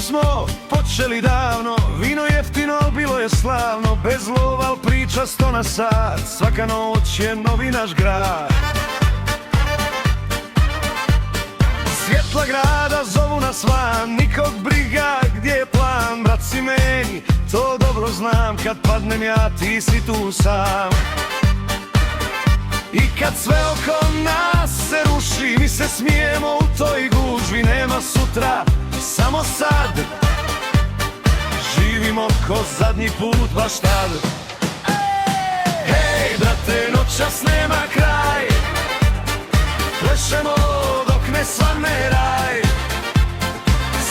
smo počeli davno, vino jeftino, al bilo je slavno. Bez lova, al priča 100 na sat, svaka noć je novi naš grad. Svjetla grada zovu nas van, nikog briga gdje je plan. Brat si meni, to dobro znam, kad padnem ja ti si tu sam. I kad sve oko nas se ruši, mi se smijemo u toj gužvi. Nema sutra, samo sad, živimo ko zadnji put baš tad. Hej, brate, noćas nema kraj, plešemo dok ne svane raj.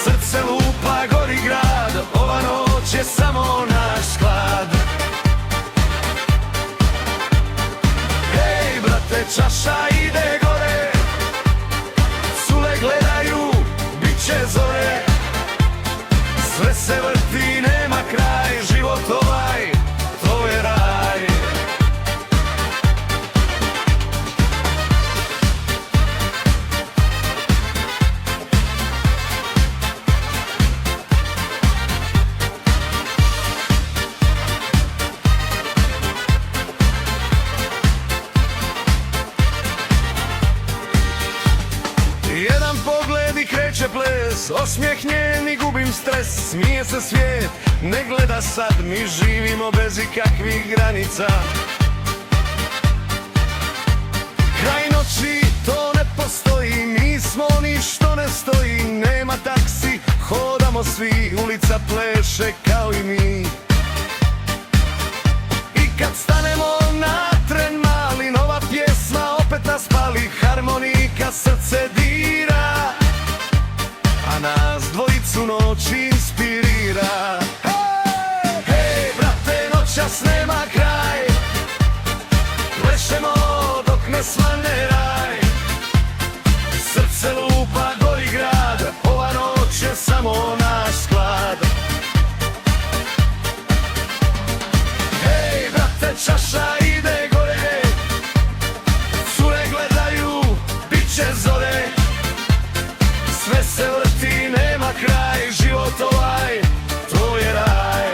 Srce lupa, gori grad, ova noć je samo naš sklad. Hej, brate, čaša ide gore, cule gledaju, bit će zore. Sve se vrti, nema kraj, život ovaj, to je raj. Jedan pogled i kreće ples, osmijeh njen i gubim stres. Smije se svijet, ne gleda sad, mi živimo bez ikakvih granica. Kraj noći, to ne postoji, mi smo ništo ne stoji. Nema taksi, hodamo svi, ulica pleše kao i mi. I kad stanemo na tren mali, nova pjesma opet nas pali. Harmonika srce dira, a nas dvojicu noć inspirira. Hej, hej, brate, noćas nema kraj, plešemo dok ne svane raj. Srce lupa, gori grad, ova noć je samo naš sklad. Hej, brate, čaša ide gore, cure gledaju, bit će zore. Sve se vrti, nema kraj, život ovaj, to je raj.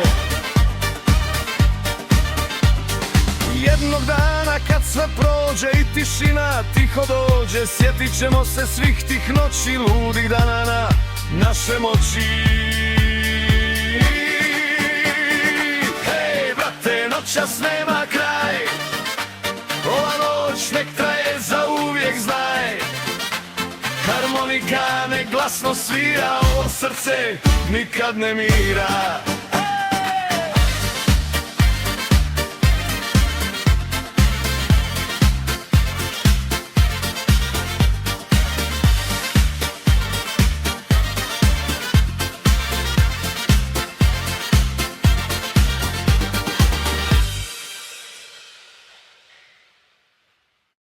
Jednog dana kad sve prođe i tišina tiho dođe, sjetit ćemo se svih tih noći, ludih dana na naše moći. Hej, brate, noćas nema kraj, ova noć nek traje zauvijek, znaj. Harmonika nek glasno svira, ovo srce nikad ne mira.